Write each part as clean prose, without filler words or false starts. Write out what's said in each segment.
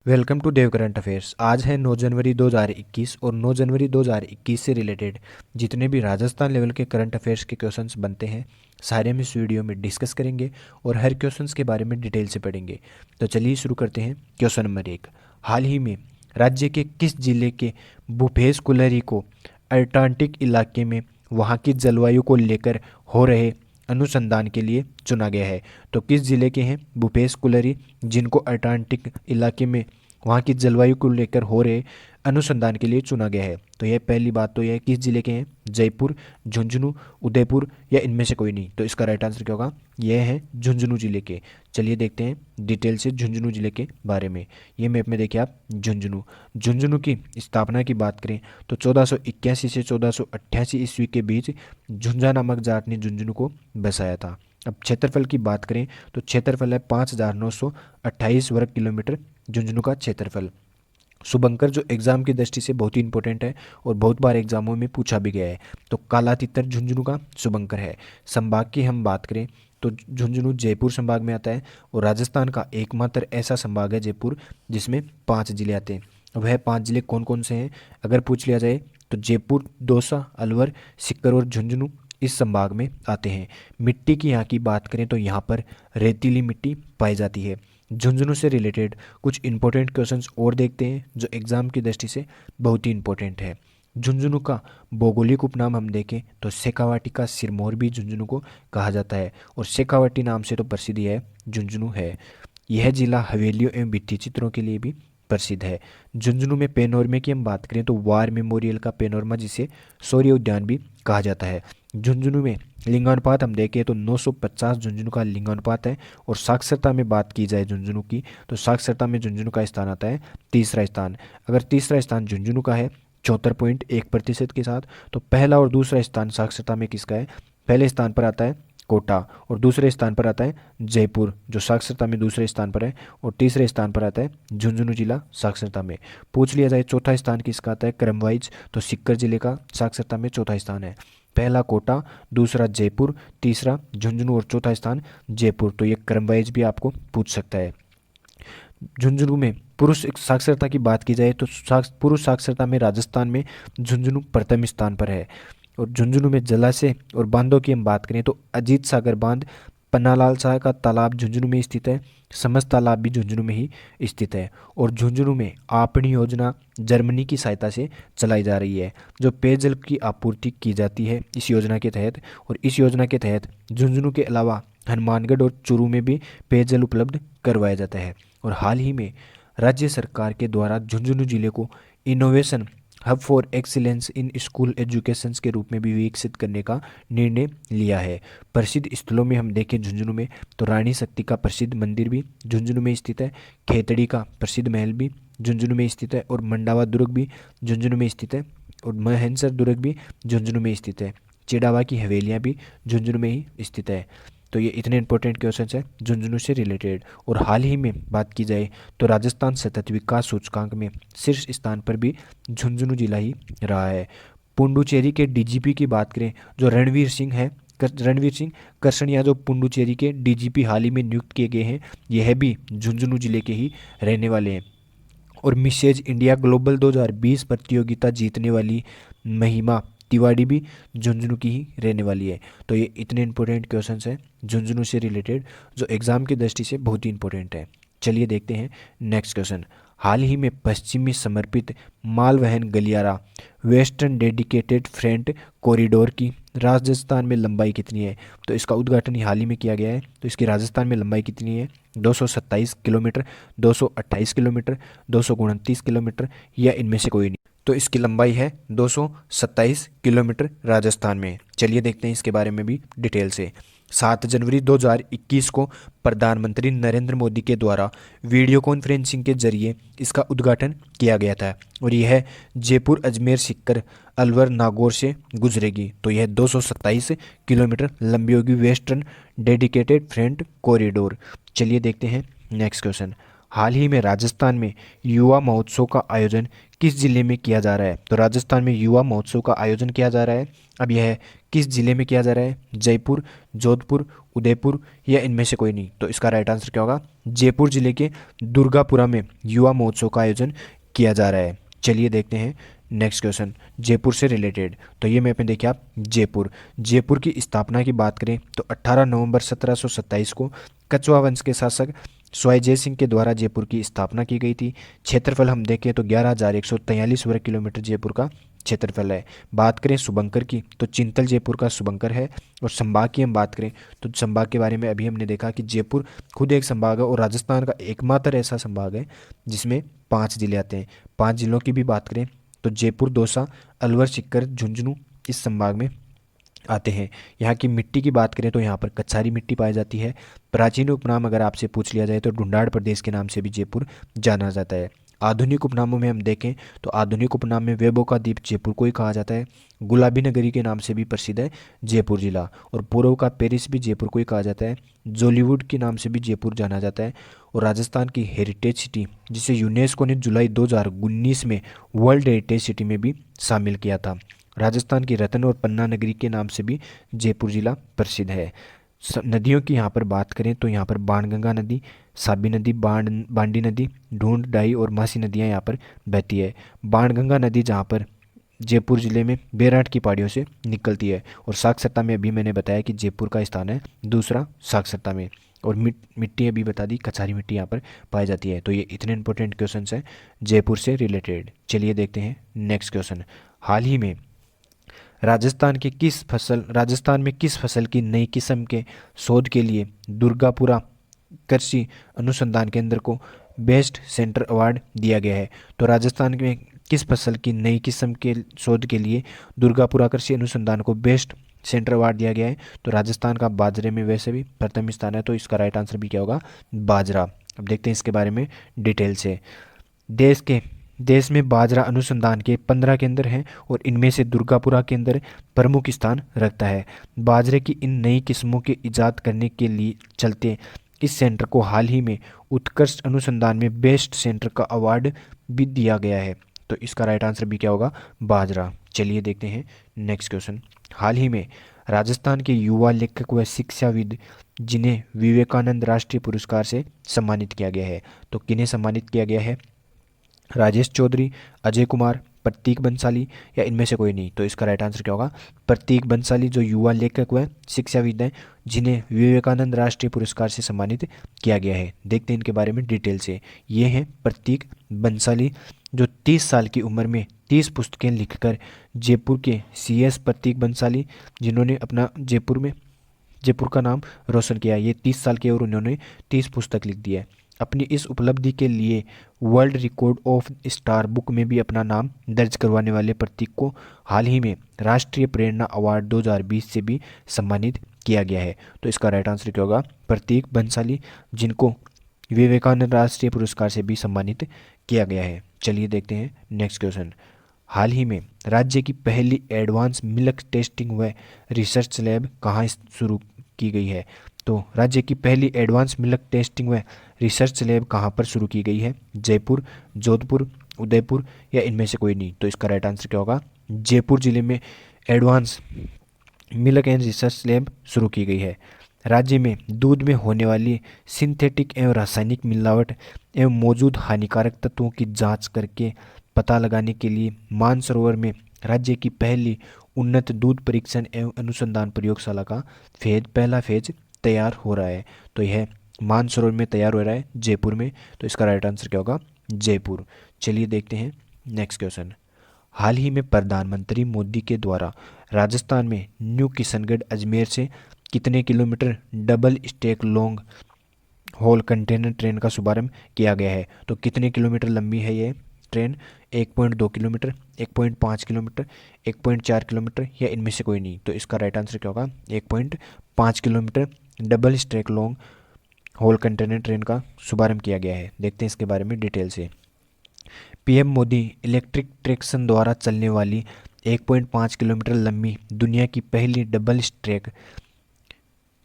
Welcome to Dev current affairs. आज है 9 जनवरी 2021 और 9 जनवरी 2021 से रिलेटेड जितने भी राजस्थान लेवल के करंट अफेयर्स के क्वेश्चंस बनते हैं सारे हम इस वीडियो में डिस्कस करेंगे और हर क्वेश्चंस के बारे में डिटेल से पढ़ेंगे। तो चलिए शुरू करते हैं। क्वेश्चन नंबर 1, हाल ही में राज्य के किस जिले के भूपेश कुलरी को अंटार्कटिक इलाके में वहाँ की जलवायु को लेकर हो रहे अनुसंधान के लिए चुना गया है? तो किस जिले के हैं भूपेश कुलरी जिनको अंटार्कटिक इलाके में वहाँ की जलवायु को लेकर हो रहे अनुसंधान के लिए चुना गया है? तो यह पहली बात तो यह किस जिले के हैं, जयपुर, झुंझुनू, उदयपुर या इनमें से कोई नहीं? तो इसका राइट आंसर क्या होगा? यह है झुंझुनू जिले के। चलिए देखते हैं डिटेल से झुंझुनू जिले के बारे में। ये मैप में देखिए आप झुंझुनू। झुंझुनू की स्थापना की बात करें तो 1481 से 1488 ईस्वी के बीच झुंझा नामक जाट ने झुंझुनू को बसाया था। अब क्षेत्रफल की बात करें तो क्षेत्रफल है 5,928 वर्ग किलोमीटर झुंझुनू का क्षेत्रफल। शुभंकर जो एग्जाम की दृष्टि से बहुत ही इंपॉर्टेंट है और बहुत बार एग्जामों में पूछा भी गया है। तो काला तितर झुंझुनू का शुभंकर है। संभाग की हम बात करें तो झुंझुनू जयपुर संभाग में आता है और राजस्थान का एकमात्र ऐसा संभाग है जयपुर जिसमें 5 जिले आते हैं। वह 5 जिले कौन कौन से हैं अगर पूछ लिया जाए तो जयपुर, दौसा, अलवर, सीकर और झुंझुनू इस संभाग में आते हैं। मिट्टी की यहाँ की बात करें तो यहाँ पर रेतीली मिट्टी पाई जाती है। झुंझुनू से रिलेटेड कुछ इंपॉर्टेंट क्वेश्चंस और देखते हैं जो एग्जाम की दृष्टि से बहुत ही इंपॉर्टेंट है। झुंझुनू का भौगोलिक उपनाम हम देखें तो शेखावाटी का सिरमौर भी झुंझुनू को कहा जाता है और शेखावाटी नाम से तो प्रसिद्ध है झुंझुनू है। यह जिला हवेलियों एवं भित्ति चित्रों के लिए भी प्रसिद्ध है। झुंझुनू में पेनोरमा की हम बात करें तो वार मेमोरियल का पेनोरमा जिसे शौर्य उद्यान भी कहा जाता है। झुंझुनू में लिंगानुपात हम देखें तो 950 झुंझुनू का लिंगानुपात है और साक्षरता में बात की जाए झुंझुनू की तो साक्षरता में झुंझुनू का स्थान आता है तीसरा स्थान। अगर तीसरा स्थान झुंझुनू का है 74.1% के साथ तो पहला और दूसरा स्थान साक्षरता में किसका है? पहले स्थान पर आता है कोटा और दूसरे स्थान पर आता है जयपुर जो साक्षरता में दूसरे स्थान पर है और तीसरे स्थान पर आता है झुंझुनू जिला साक्षरता में। पूछ लिया जाए चौथा स्थान किसका आता है क्रम वाइज तो सीकर जिले का साक्षरता में चौथा स्थान है। पहला कोटा, दूसरा जयपुर, तीसरा झुंझुनू और चौथा स्थान जयपुर। तो ये क्रम वाइज भी आपको पूछ सकता है। झुंझुनू में पुरुष साक्षरता की बात की जाए तो पुरुष साक्षरता में राजस्थान में झुंझुनू प्रथम स्थान पर है। और झुंझुनू में जलाशय और बांधों की हम बात करें तो अजीत सागर बांध, पन्नालाल शाह का तालाब झुंझुनू में स्थित है, समस्त तालाब भी झुंझुनू में ही स्थित है। और झुंझुनू में आपनी योजना जर्मनी की सहायता से चलाई जा रही है जो पेयजल की आपूर्ति की जाती है इस योजना के तहत। और इस योजना के तहत झुंझुनू के अलावा हनुमानगढ़ और चूरू में भी पेयजल उपलब्ध करवाया जाता है। और हाल ही में राज्य सरकार के द्वारा झुंझुनू जिले को innovation hub for excellence in school education के रूप में भी विकसित करने का निर्णय लिया है। प्रसिद्ध स्थलों में हम देखें झुंझुनू में तो रानी शक्ति का प्रसिद्ध मंदिर भी झुंझुनू में स्थित है, खेतड़ी का प्रसिद्ध महल भी झुंझुनू में स्थित है और मंडावा दुर्ग भी झुंझुनू में स्थित है और महेंसर दुर्ग भी झुंझुनू में स्थित है। चिड़ावा की हवेलियाँ भी झुंझुनू में ही स्थित है। तो ये इतने इंपॉर्टेंट क्वेश्चन है झुंझुनू से रिलेटेड। और हाल ही में बात की जाए तो राजस्थान सतत विकास सूचकांक में शीर्ष स्थान पर भी झुंझुनू जिला ही रहा है। पुंडुचेरी के डीजीपी की बात करें जो रणवीर सिंह करसनिया जो पुंडुचेरी के डीजीपी हाल ही में नियुक्त किए गए हैं यह भी झुंझुनू जिले के ही रहने वाले हैं। और मिसेज इंडिया ग्लोबल 2020 प्रतियोगिता जीतने वाली महिमा तिवारी भी झुंझुनू की ही रहने वाली है। तो ये इतने इंपॉर्टेंट क्वेश्चंस हैं झुंझुनू से रिलेटेड जो एग्जाम की दृष्टि से बहुत ही इंपॉर्टेंट है। चलिए देखते हैं नेक्स्ट क्वेश्चन। हाल ही में पश्चिमी समर्पित मालवहन गलियारा वेस्टर्न डेडिकेटेड फ्रेंट कॉरिडोर की राजस्थान में लंबाई कितनी है? तो इसका उद्घाटन हाल ही में किया गया है। तो इसकी राजस्थान में लंबाई कितनी है? 227 किलोमीटर, 228 किलोमीटर, 229 किलोमीटर या इनमें से कोई नहीं? तो इसकी लंबाई है 227 किलोमीटर राजस्थान में। चलिए देखते हैं इसके बारे में भी डिटेल से। 7 जनवरी 2021 को प्रधानमंत्री नरेंद्र मोदी के द्वारा वीडियो कॉन्फ्रेंसिंग के जरिए इसका उद्घाटन किया गया था और यह जयपुर, अजमेर, सीकर, अलवर, नागौर से गुजरेगी। तो यह 227 किलोमीटर लंबी होगी वेस्टर्न डेडिकेटेड फ्रेंट कॉरिडोर। चलिए देखते हैं नेक्स्ट क्वेश्चन। हाल ही में राजस्थान में युवा महोत्सव का आयोजन किस जिले में किया जा रहा है? तो राजस्थान में युवा महोत्सव का आयोजन किया जा रहा है। अब यह किस जिले में किया जा रहा है? जयपुर, जोधपुर, उदयपुर या इनमें से कोई नहीं। तो इसका राइट आंसर क्या होगा? जयपुर जिले के दुर्गापुरा में युवा महोत्सव का आयोजन किया जा रहा है। चलिए देखते हैं नेक्स्ट क्वेश्चन जयपुर से रिलेटेड। तो ये मैप में देखिए आप, जयपुर। जयपुर की स्थापना की बात करें तो 18 नवंबर 1727 को कछवाहा वंश के शासक स्वयं सिंह के द्वारा जयपुर की स्थापना की गई थी। क्षेत्रफल हम देखें तो 11,143 वर्ग किलोमीटर जयपुर का क्षेत्रफल है। बात करें शुभंकर की तो चिंतल जयपुर का शुभंकर है। और संभाग की हम बात करें तो संभाग के बारे में अभी हमने देखा कि जयपुर खुद एक संभाग है और राजस्थान का एकमात्र ऐसा संभाग है जिसमें 5 जिले आते हैं। 5 जिलों की भी बात करें तो जयपुर, दौसा, अलवर, सीकर, झुंझुनू इस संभाग में आते हैं। यहाँ की मिट्टी की बात करें तो यहाँ पर कछारी मिट्टी पाई जाती है। प्राचीन उपनाम अगर आपसे पूछ लिया जाए तो ढूंढाड़ प्रदेश के नाम से भी जयपुर जाना जाता है। आधुनिक उपनामों में हम देखें तो आधुनिक उपनाम में वेबो का द्वीप जयपुर को ही कहा जाता है। गुलाबी नगरी के नाम से भी प्रसिद्ध है जयपुर जिला। और पूर्व का पेरिस भी जयपुर को ही कहा जाता है। जॉलीवुड के नाम से भी जयपुर जाना जाता है। और राजस्थान की हेरिटेज सिटी जिसे यूनेस्को ने जुलाई 2019 में वर्ल्ड हेरिटेज सिटी में भी शामिल किया था। राजस्थान की रतन और पन्ना नगरी के नाम से भी जयपुर जिला प्रसिद्ध है। नदियों की यहाँ पर बात करें तो यहाँ पर बाणगंगा नदी, साबी नदी, बांडी नदी, ढूंढ, डाई और मासी नदियाँ यहाँ पर बहती है। बाणगंगा नदी जहाँ पर जयपुर जिले में बेराट की पहाड़ियों से निकलती है। और साक्षरता में अभी मैंने बताया कि जयपुर का स्थान है दूसरा साक्षरता में। और मिट्टी अभी बता दी, कछारी मिट्टी यहाँ पर पाई जाती है। तो ये इतने इंपॉर्टेंट क्वेश्चन हैं जयपुर से रिलेटेड। चलिए देखते हैं नेक्स्ट क्वेश्चन। हाल ही में राजस्थान में किस फसल की नई किस्म के शोध के लिए दुर्गापुरा कृषि अनुसंधान केंद्र को बेस्ट सेंटर अवार्ड दिया गया है? तो राजस्थान में किस फसल की नई किस्म के शोध के लिए दुर्गापुरा कृषि अनुसंधान को बेस्ट सेंटर अवार्ड दिया गया है? तो राजस्थान का बाजरे में वैसे भी प्रथम स्थान है, तो इसका राइट आंसर भी क्या होगा? बाजरा। अब देखते हैं इसके बारे में डिटेल से। देश में बाजरा अनुसंधान के 15 केंद्र हैं और इनमें से दुर्गापुरा केंद्र प्रमुख स्थान रखता है। बाजरे की इन नई किस्मों के इजाद करने के लिए चलते इस सेंटर को हाल ही में उत्कृष्ट अनुसंधान में बेस्ट सेंटर का अवार्ड भी दिया गया है। तो इसका राइट आंसर भी क्या होगा? बाजरा। चलिए देखते हैं नेक्स्ट क्वेश्चन। हाल ही में राजस्थान के युवा लेखक व शिक्षाविद जिन्हें विवेकानंद राष्ट्रीय पुरस्कार से सम्मानित किया गया है, तो किन्हें सम्मानित किया गया है? राजेश चौधरी, अजय कुमार, प्रतीक बंसाली या इनमें से कोई नहीं। तो इसका राइट आंसर क्या होगा? प्रतीक बंसाली, जो युवा लेखक व शिक्षाविद हैं जिन्हें विवेकानंद राष्ट्रीय पुरस्कार से सम्मानित किया गया है। देखते हैं इनके बारे में डिटेल से। ये हैं प्रतीक बंसाली, जो 30 साल की उम्र में 30 पुस्तकें लिखकर जयपुर के CS प्रतीक बंसाली, जिन्होंने अपना जयपुर का नाम रोशन किया। ये 30 साल के और उन्होंने 30 पुस्तक लिख दी है। अपनी इस उपलब्धि के लिए world record of star book में भी अपना नाम दर्ज करवाने वाले प्रतीक को हाल ही में राष्ट्रीय प्रेरणा अवार्ड 2020 से भी सम्मानित किया गया है। तो इसका राइट आंसर क्या होगा? प्रतीक बंसाली, जिनको विवेकानंद राष्ट्रीय पुरस्कार से भी सम्मानित किया गया है। चलिए देखते हैं नेक्स्ट क्वेश्चन। हाल ही में राज्य की पहली एडवांस मिल्क टेस्टिंग व रिसर्च लैब कहाँ शुरू की गई है? तो राज्य की पहली एडवांस मिल्क टेस्टिंग व रिसर्च लैब कहाँ पर शुरू की गई है? जयपुर, जोधपुर, उदयपुर या इनमें से कोई नहीं। तो इसका राइट आंसर क्या होगा? जयपुर जिले में advance milk and research lab शुरू की गई है। राज्य में दूध में होने वाली सिंथेटिक एवं रासायनिक मिलावट एवं मौजूद हानिकारक तत्वों की जांच करके पता लगाने के लिए मानसरोवर में राज्य की पहली उन्नत दूध परीक्षण एवं अनुसंधान प्रयोगशाला का पहला फेज तैयार हो रहा है। तो यह मानसरोवर में तैयार हो रहा है जयपुर में। तो इसका राइट आंसर क्या होगा? जयपुर। चलिए देखते हैं नेक्स्ट क्वेश्चन। हाल ही में प्रधानमंत्री मोदी के द्वारा राजस्थान में न्यू किशनगढ़ अजमेर से कितने kilometre double stack long haul container train का शुभारंभ किया गया है? तो कितने किलोमीटर लंबी है ये ट्रेन? 1.2 किलोमीटर, 1.5 किलोमीटर, 1.4 किलोमीटर या इनमें से कोई नहीं। तो इसका राइट आंसर क्या होगा? 1.5 kilometre double stack long haul container train का शुभारंभ किया गया है। देखते हैं इसके बारे में डिटेल से। PM मोदी इलेक्ट्रिक ट्रैक्शन द्वारा चलने वाली 1.5 किलोमीटर लंबी दुनिया की पहली double stack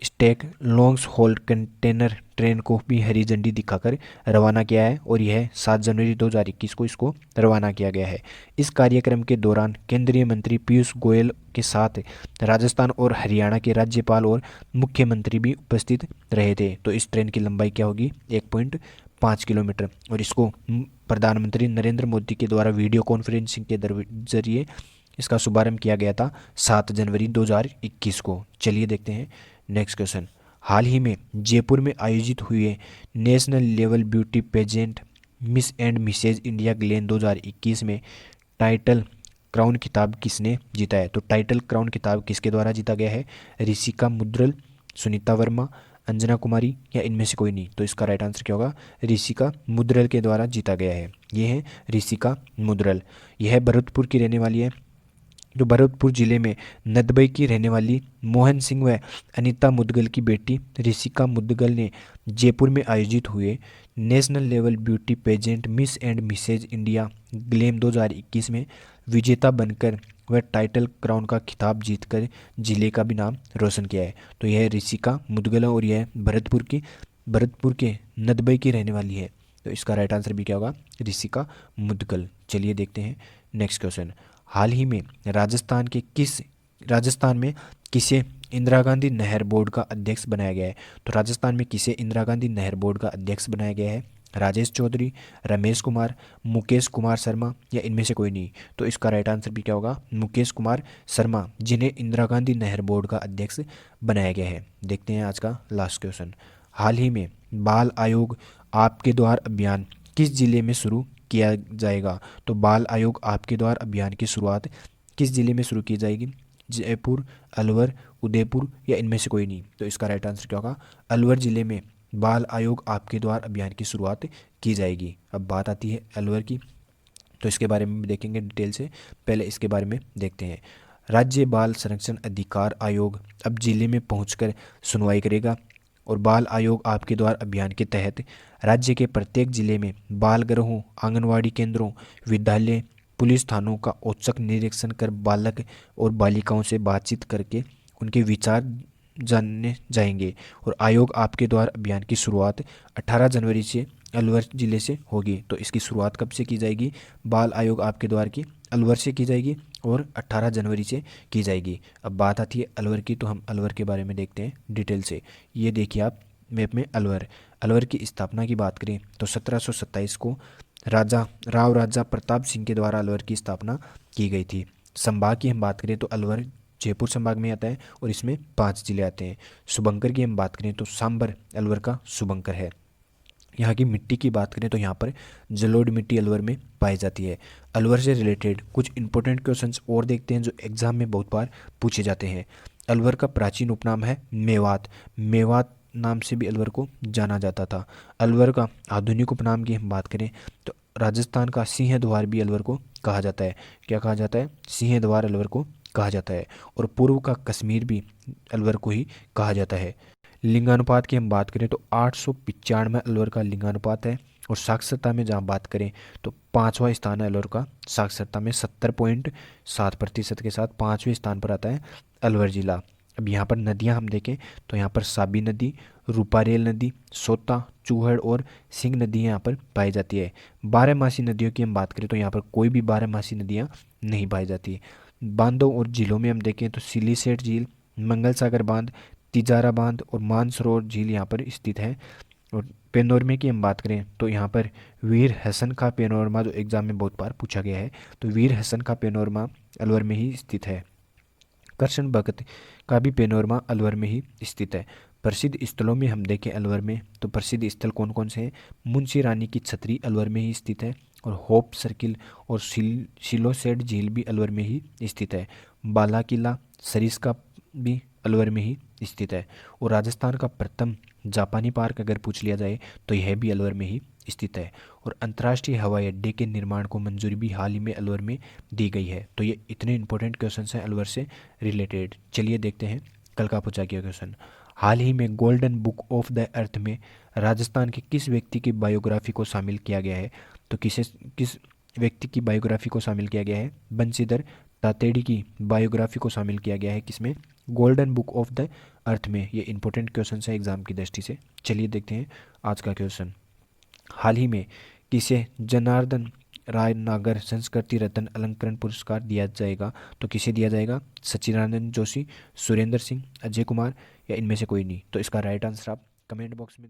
stack longs hold container train को भी हरी झंडी दिखाकर रवाना किया है और यह 7 जनवरी 2021 को इसको रवाना किया गया है। इस कार्यक्रम के दौरान केंद्रीय मंत्री पीयूष गोयल के साथ राजस्थान और हरियाणा के राज्यपाल और मुख्यमंत्री भी उपस्थित रहे थे। तो इस ट्रेन की लंबाई क्या होगी? 1.5 किलोमीटर। और इसको प्रधानमंत्री नरेंद्र मोदी के द्वारा वीडियो कॉन्फ्रेंसिंग के जरिए इसका शुभारंभ किया गया था 7 जनवरी 2021 को। चलिए देखते हैं नेक्स्ट क्वेश्चन। हाल ही में जयपुर में आयोजित हुए national level beauty pageant miss and Mrs India glam 2021 में टाइटल क्राउन खिताब किसने जीता है? तो टाइटल क्राउन खिताब किसके द्वारा जीता गया है? ऋषिका मुद्रल, सुनीता वर्मा, अंजना कुमारी या इनमें से कोई नहीं? तो इसका राइट आंसर क्या होगा? ऋषिका मुद्रल के द्वारा जीता गया है। ये है ऋषिका मुद्रल। यह भरतपुर की रहने वाली है। जो भरतपुर जिले में नदबई की रहने वाली मोहन सिंह व अनीता मुदगल की बेटी ऋषिका मुदगल ने जयपुर में आयोजित हुए national level beauty pageant miss and Mrs India glam 2021 में विजेता बनकर वह टाइटल क्राउन का खिताब जीतकर जिले का भी नाम रोशन किया है। तो यह ऋषिका मुदगल है और यह भरतपुर के नदबई की रहने वाली है। तो इसका राइट आंसर भी क्या होगा? ऋषिका मुदगल। चलिए देखते हैं नेक्स्ट क्वेश्चन। हाल ही में राजस्थान में किसे इंदिरा गांधी नहर बोर्ड का अध्यक्ष बनाया गया है? तो राजस्थान में किसे इंदिरा गांधी नहर बोर्ड का अध्यक्ष बनाया गया है? राजेश चौधरी, रमेश कुमार, मुकेश कुमार शर्मा या इनमें से कोई नहीं? तो इसका राइट आंसर भी क्या होगा? मुकेश कुमार शर्मा, जिन्हें इंदिरा गांधी नहर बोर्ड का अध्यक्ष बनाया गया है। देखते हैं आज का लास्ट क्वेश्चन। हाल ही में बाल आयोग आपके द्वार अभियान किस जिले में शुरू किया जाएगा? तो बाल आयोग आपके द्वार अभियान की शुरुआत किस जिले में शुरू की जाएगी? जयपुर, अलवर, उदयपुर या इनमें से कोई नहीं? तो इसका राइट आंसर क्या होगा? अलवर जिले में बाल आयोग आपके द्वार अभियान की शुरुआत की जाएगी। अब बात आती है अलवर की, तो इसके बारे में भी देखेंगे डिटेल से। पहले इसके बारे में देखते हैं। राज्य बाल संरक्षण अधिकार आयोग अब जिले में पहुंचकर सुनवाई करेगा और बाल आयोग आपके द्वार अभियान के तहत राज्य के प्रत्येक जिले में बाल गृहों, आंगनवाड़ी केंद्रों, विद्यालय, पुलिस थानों का औचक निरीक्षण कर बालक और बालिकाओं से बातचीत करके उनके विचार जानने जाएंगे। और आयोग आपके द्वार अभियान की शुरुआत 18 जनवरी से अलवर जिले से होगी। तो इसकी शुरुआत कब से की जाएगी? बाल आयोग आपके द्वार की अलवर से की जाएगी और 18 जनवरी से की जाएगी। अब बात आती है अलवर की, तो हम अलवर के बारे में देखते हैं डिटेल से। ये देखिए आप मैप में अलवर की स्थापना की बात करें तो 1727 को राजा प्रताप सिंह के द्वारा अलवर की स्थापना की गई थी। संभाग की हम बात करें तो अलवर जयपुर संभाग में आता है और इसमें 5 जिले आते हैं। शुभंकर की हम बात करें तो सांबर अलवर का शुभंकर है। यहाँ की मिट्टी की बात करें तो यहाँ पर जलोढ़ मिट्टी अलवर में पाई जाती है। अलवर से रिलेटेड कुछ इंपॉर्टेंट क्वेश्चंस और देखते हैं जो एग्जाम में बहुत बार पूछे जाते हैं। अलवर का प्राचीन उपनाम है मेवात। मेवात नाम से भी अलवर को जाना जाता था। अलवर का आधुनिक उपनाम की हम बात करें तो राजस्थान का सिंह द्वार भी अलवर को कहा जाता है। क्या कहा जाता है? सिंह द्वार अलवर को कहा जाता है। और पूर्व का कश्मीर भी अलवर को ही कहा जाता है। लिंगानुपात की हम बात करें तो 895 अलवर का लिंगानुपात है। और साक्षरता में जहाँ बात करें तो 5वां स्थान है अलवर का। साक्षरता में 70.7% के साथ 5वें स्थान पर आता है अलवर जिला। अब यहाँ पर नदियाँ हम देखें तो यहाँ पर साबी नदी, रूपारेल नदी, सोता, चूहड़ और सिंह नदी यहाँ पर पाई जाती है। बारहमासी नदियों की हम बात करें तो यहाँ पर कोई भी बारहमासी नदियाँ नहीं पाई जाती। बांधों और झीलों में हम देखें तो सिलीसेट झील, मंगल सागर बांध, तिजारा बांध और मानसरोवर झील यहाँ पर स्थित है। और पेनोरमा की हम बात करें तो यहाँ पर वीर हसन का पेनोरमा जो एग्जाम में बहुत बार पूछा गया है, तो वीर हसन का पेनोरमा अलवर में ही स्थित है। कृष्ण भगत का भी पेनोरमा अलवर में ही स्थित है। प्रसिद्ध स्थलों में हम देखें अलवर में तो प्रसिद्ध स्थल कौन कौन से हैं? मुंशी रानी की छतरी अलवर में ही स्थित है और होप सर्किल और सिलोसेट झील भी अलवर में ही स्थित है। बाला किला सरिस्का भी अलवर में ही स्थित है। और राजस्थान का प्रथम जापानी पार्क अगर पूछ लिया जाए तो यह भी अलवर में ही स्थित है। और अंतर्राष्ट्रीय हवाई अड्डे के निर्माण को मंजूरी भी हाल ही में अलवर में दी गई है। तो ये इतने इंपॉर्टेंट क्वेश्चन हैं अलवर से रिलेटेड। चलिए देखते हैं कल का पूछा गया क्वेश्चन। हाल ही में golden book of the earth में राजस्थान के किस व्यक्ति की बायोग्राफी को शामिल किया गया है? तो किस व्यक्ति की बायोग्राफी को शामिल किया गया है? बंशीधर तातेड़ी की बायोग्राफी को शामिल किया गया है किसमें? Golden book of the earth में ये इंपॉर्टेंट क्वेश्चन है एग्जाम की दृष्टि से। चलिए देखते हैं आज का क्वेश्चन। हाल ही में किसे जनार्दन राय नागर संस्कृति रत्न अलंकरण पुरस्कार दिया जाएगा? तो किसे दिया जाएगा? सच्चिदानंद जोशी, सुरेंद्र सिंह, अजय कुमार या इनमें से कोई नहीं? तो इसका राइट आंसर आप कमेंट बॉक्स में